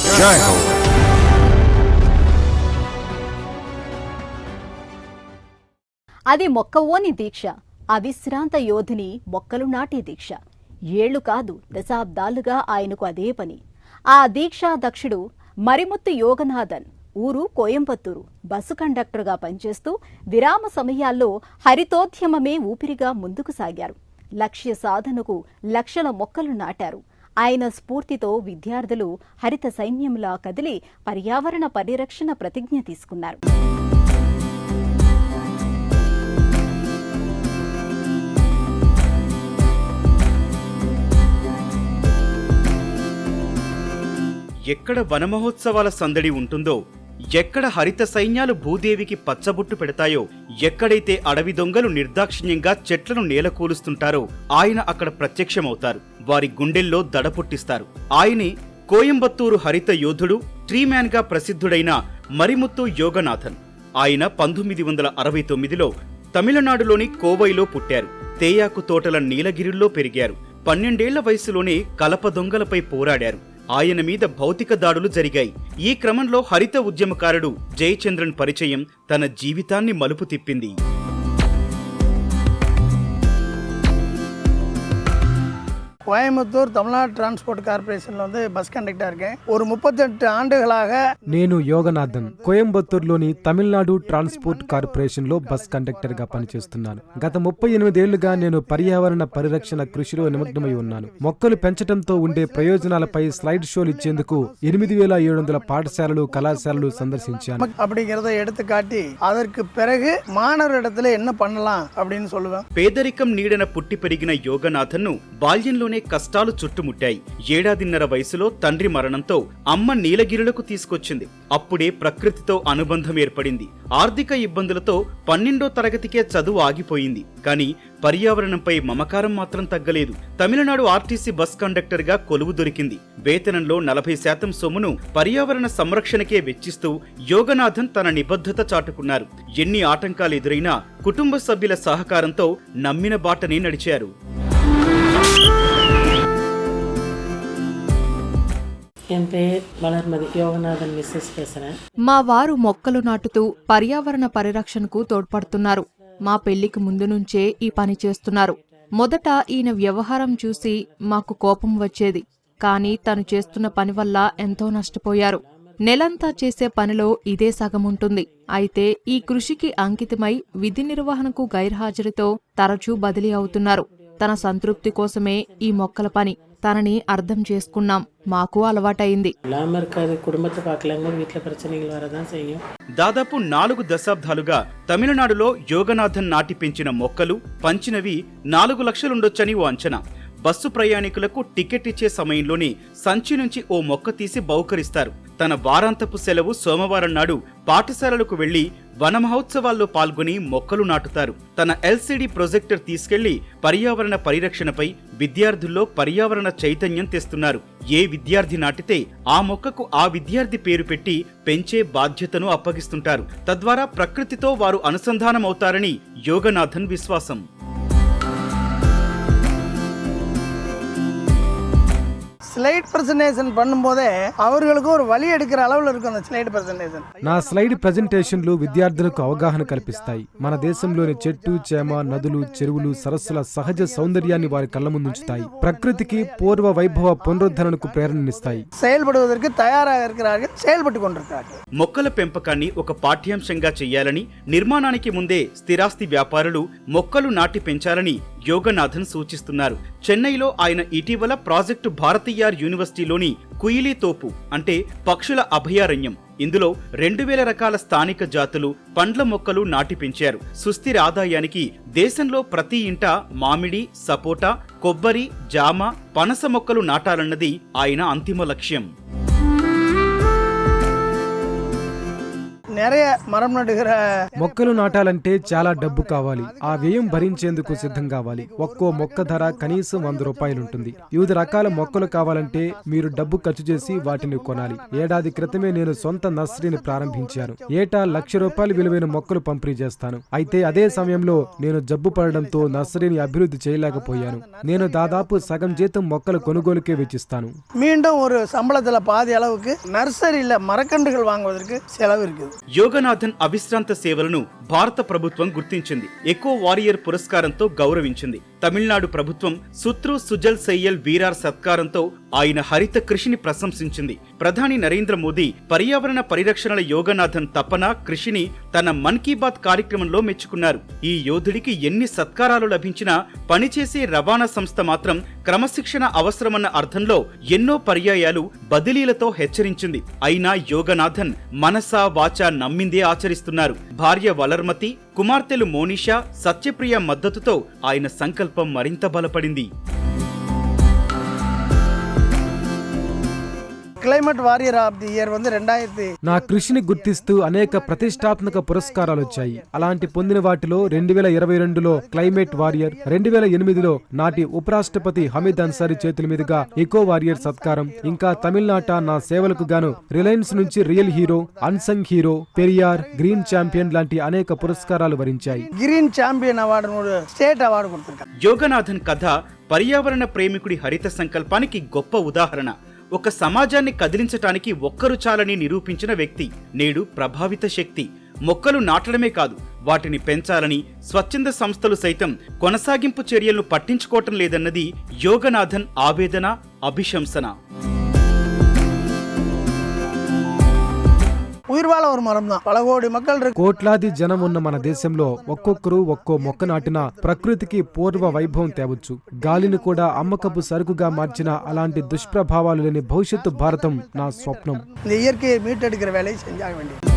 జై హో. అది మొక్కవోని దీక్ష, అవిశ్రాంత యోధిని మొక్కలు నాటే దీక్ష. ఏళ్లు కాదు దశాబ్దాలుగా ఆయనకు అదే పని. ఆ దీక్షా దక్షుడు మరిముత్తు యోగనాథన్. ఊరు కోయంబత్తూరు. బస్సు కండక్టర్గా పనిచేస్తూ విరామ సమయాల్లో హరితోద్యమమే ఊపిరిగా ముందుకు సాగారు. లక్ష్య సాధనకు లక్షల మొక్కలు నాటారు. ఆయన స్ఫూర్తితో విద్యార్థులు హరిత సైన్యంలా కదిలి పర్యావరణ పరిరక్షణ ప్రతిజ్ఞ తీసుకున్నారు. ఎక్కడ వనమహోత్సవాల సందడి ఉంటుందో, ఎక్కడ హరిత సైన్యాలు భూదేవికి పచ్చబొట్టు పెడతాయో, ఎక్కడైతే అడవి దొంగలు నిర్దాక్షిణ్యంగా చెట్లను నేలకూలుస్తుంటారో ఆయన అక్కడ ప్రత్యక్షమవుతారు. వారి గుండెల్లో దడ పుట్టిస్తారు. ఆయనే కోయంబత్తూరు హరిత యోధుడు, ట్రీమ్యాన్ గా ప్రసిద్ధుడైన మరిముత్తు యోగనాథన్. ఆయన 1969లో తమిళనాడులోని కోవైలో పుట్టారు. తేయాకు తోటల నీలగిరిలో పెరిగారు. 12 ఏళ్ల వయసులోనే కలప దొంగలపై పోరాడారు. ఆయన మీద భౌతిక దాడులు జరిగాయి. ఈ క్రమంలో హరిత ఉద్యమకారుడు జయచంద్రన్ పరిచయం తన జీవితాన్ని మలుపు తిప్పింది. கோயம்புத்தூர் தமிழ்நாடு டிரான்ஸ்போர்ட் கார்பரேஷன்ல பஸ் கண்டக்டர் இருக்கேன். ஒரு 38 ஆண்டுகளாக నేను యోగనాథన్ కోయంబత్తూరులోని తమిళనాడు ట్రాన్స్పోర్ట్ కార్పొరేషన్ లో బస్ కండక్టర్ గా పనిచేస్తున్నాను. గత 38 ఏళ్లుగా నేను పర్యావరణ పరిరక్షణ కృషిలో నిమగ్నమై ఉన్నాను. మొక్కలు పెంచడంతో ఉండే ప్రయోజనాలపై స్లైడ్ షోలు ఇచ్చేందుకు 8700 పాఠశాలలు కళాశాలలు సందర్శించాను. அப்படிங்கறத எடுத்து காட்டி அதற்கு பிறகு மாணவரிடத்துல என்ன பண்ணலாம் அப்படின்னு சொல்லுவேன். పేదరికం నీడన పుట్టి పెరిగిన యోగనాథన్ను బాల్యంలోనే కష్టాలు చుట్టుముట్టాయి. 7.5 వయసులో తండ్రి మరణంతో అమ్మ నీలగిరులకు తీసుకొచ్చింది. అప్పుడే ప్రకృతితో అనుబంధం ఏర్పడింది. ఆర్థిక ఇబ్బందులతో 12వ తరగతికే చదువు ఆగిపోయింది. కానీ పర్యావరణంపై మమకారం మాత్రం తగ్గలేదు. తమిళనాడు ఆర్టీసీ బస్ కండక్టర్ గా కొలువు దొరికింది. వేతనంలో 40% సొమ్మును పర్యావరణ సంరక్షణకే వెచ్చిస్తూ యోగనాథన్ తన నిబద్ధత చాటుకున్నారు. ఎన్ని ఆటంకాలు ఎదురైనా కుటుంబ సభ్యుల సహకారంతో నమ్మిన బాటనే నడిచారు. என் பேர் வளர்மதி, யோகநாதன் மிஸ்ஸஸ் பேசுறேன். మా వారు మొక్కలు నాటుతూ పర్యావరణ పరిరక్షణకు తోడ్పడుతున్నారు. మా పెళ్లికి ముందు నుంచే ఈ పని చేస్తున్నారు. మొదట ఈయన వ్యవహారం చూసి మాకు కోపం వచ్చేది. కానీ తను చేస్తున్న పని వల్ల ఎంతో నష్టపోయారు. నెలంతా చేసే పనిలో ఇదే సగముంటుంది. అయితే ఈ కృషికి అంకితమై విధి నిర్వహణకు గైర్హాజరుతో తరచూ బదిలీ అవుతున్నారు. తన సంతృప్తి కోసమే ఈ మొక్కల పని. తనని అర్థం చేసుకున్నాం. మాకు అలవాటైంది. కుటుంబத்தை பார்க்கலங்க, వీట్ల ప్రచనలు వరదాం செய்யும். దాదాపు 4 దశాబ్దాలుగా తమిళనాడులో యోగనాథన్ నాటి పెంచిన మొక్కలు పంచినవి 4 లక్షలుండొచ్చని ఓ అంచనా. బస్సు ప్రయాణికులకు టికెట్ ఇచ్చే సమయంలోనే సంచి నుంచి ఓ మొక్క తీసి బహుకరిస్తారు. తన వారాంతపు సెలవు సోమవారం నాడు పాఠశాలలకు వెళ్లి వన మహోత్సవాల్లో పాల్గొని మొక్కలు నాటుతారు. తన ఎల్సిడి ప్రొజెక్టర్ తీసుకెళ్లి పర్యావరణ పరిరక్షణపై విద్యార్థుల్లో పర్యావరణ చైతన్యం తెస్తున్నారు. ఏ విద్యార్థి నాటితే ఆ మొక్కకు ఆ విద్యార్థి పేరు పెట్టి పెంచే బాధ్యతను అప్పగిస్తుంటారు. తద్వారా ప్రకృతితో వారు అనుసంధానమవుతారని యోగనాథన్ విశ్వాసం. ஸ்லைட் பிரசன்டேஷன் பண்ணும்போதே அவர்களுக்கு ஒரு வழி எடுக்கிற அளவுல இருக்கும் அந்த స్లైడ్ ప్రజెంటేషన్. నా స్లైడ్ ప్రెజెంటేషన్లు విద్యార్థులకు అవగాహన కల్పిస్తాయి. మన దేశంలోని చెట్టు చేమ, నదులు, చెరువులు, సరస్సుల సహజ సౌందర్యాన్ని వారి కళ్ల ముందుంచుతాయి. ప్రకృతికి పూర్వ వైభవ పునరుద్ధరణకు ప్రేరణనిస్తాయి. செயல்படுவதற்கு தயாராக இருக்கிறார்கள், செயல்பட்டு கொண்டிருக்கிறார்கள். మొక్కల పెంపకాన్ని ఒక పాఠ్యాంశంగా చెయ్యాలని, నిర్మాణానికి ముందే స్థిరాస్తి వ్యాపారులు మొక్కలు నాటి పెంచాలని యోగనాథన్ సూచిస్తున్నారు. చెన్నైలో ఆయన ఇటీవల ప్రాజెక్టు భారతీయార్ యూనివర్సిటీలోని కుయిలీ తోపు అంటే పక్షుల అభయారణ్యం, ఇందులో 2000 రకాల స్థానిక జాతులు పండ్ల మొక్కలు నాటి పెంచారు. సుస్థిర ఆదాయానికి దేశంలో ప్రతి ఇంట మామిడి, సపోటా, కొబ్బరి, జామ, పనస మొక్కలు నాటాలన్నది ఆయన అంతిమ లక్ష్యం. நிறைய மரம் நடுகிற మొక్కలు నాటాలంటే చాలా డబ్బు కావాలి. ఆ వ్యయం భరించేందుకు సిద్ధం కావాలి. ఒక్కో మొక్క ధర కనీసం 100 రూపాయలుంటుంది. వివిధ రకాల మొక్కలు కావాలంటే మీరు డబ్బు ఖర్చు చేసి వాటిని కొనాలి. ఏడాది క్రితమే నేను సొంత నర్సరీని ప్రారంభించాను. ఏటా 1,00,000 రూపాయలు విలువైన మొక్కలు పంపిణీ చేస్తాను. అయితే అదే సమయంలో నేను జబ్బు పడడంతో నర్సరీని అభివృద్ధి చేయలేకపోయాను. నేను దాదాపు సగం జీతం మొక్కల కొనుగోలుకే వెచ్చిస్తాను. மீண்டும் ஒரு சம்பளத்துல பாதி அளவுக்கு நர்சரியில மரக்கன்றுகள் வாங்குவதற்கு செலவு இருக்குது. యోగనాథన్ అవిశ్రాంత సేవలను భారత ప్రభుత్వం గుర్తించింది. ఎకో వారియర్ పురస్కారంతో గౌరవించింది. తమిళనాడు ప్రభుత్వం సుత్రు సుజల్ సయ్యల్ వీరార్ సత్కారంతో ఆయన హరిత కృషిని ప్రశంసించింది. ప్రధాని నరేంద్ర మోదీ పర్యావరణ పరిరక్షణల యోగనాథన్ తపన కృషిని తన మన్ కీ బాత్ కార్యక్రమంలో మెచ్చుకున్నారు. ఈ యోధుడికి ఎన్ని సత్కారాలు లభించినా పనిచేసే రవాణా సంస్థ మాత్రం క్రమశిక్షణ అవసరమన్న అర్థంలో ఎన్నో పర్యాయాలు బదిలీలతో హెచ్చరించింది. అయినా యోగనాథన్ మనసా వాచా నమ్మిందే ఆచరిస్తున్నారు. భార్య వలర్మతి, కుమార్తెలు మోనిషా, సత్యప్రియ మద్దతుతో ఆయన సంకల్పం మరింత బలపడింది. Climate warrior of the year 2000 నా కృషిని గుర్తిస్తూ అనేక ప్రతిష్టాత్మక పురస్కారాలు వచ్చాయి. అలాంటి పొందిన వాటిలో 2022లో క్లైమేట్ వారియర్, 2008లో నాటి ఉపరాష్ట్రపతి హమీద్ అన్సారీ చేతుల మీదుగా ఎకో వారియర్ సత్కారం, ఇంకా తమిళనాట నా సేవలకు గాను రిలయన్స్ నుంచి real hero, unsung hero, Periyar, green champion లాంటి అనేక పురస్కారాలు వరించాయి. Green champion award, state award కొడుతున్నారు. యోగనాథన్ కథ పర్యావరణ ప్రేమికుడి హరిత సంకల్పానికి గొప్ప ఉదాహరణ. ఒక సమాజాన్ని కదిలించటానికి ఒక్కరు చాలని నిరూపించిన వ్యక్తి. నేడు ప్రభావిత శక్తి. మొక్కలు నాటడమే కాదు, వాటిని పెంచాలని స్వచ్ఛంద సంస్థలు సైతం కొనసాగింపు చర్యలను పట్టించుకోవటం లేదన్నది యోగనాథన్ ఆవేదన, అభిశంసన. ఉయిర్వాళ ఒక మరం தான். பல கோடி மக்கள் కోట్లాది జనం ఉన్న మన దేశంలో ఒక్కొక్కరు ఒక్కో మొక్క నాటినా ప్రకృతికి పూర్వ వైభవం తేవచ్చు. గాలిని కూడా అమ్మకపు సరుకుగా మార్చిన అలాంటి దుష్ప్రభావాలు లేని భవిష్యత్తు భారతం నా స్వప్నం. இந்த இயற்கையை மீட்டெடுக்கிற வேலையை செஞ்சாக வேண்டியது.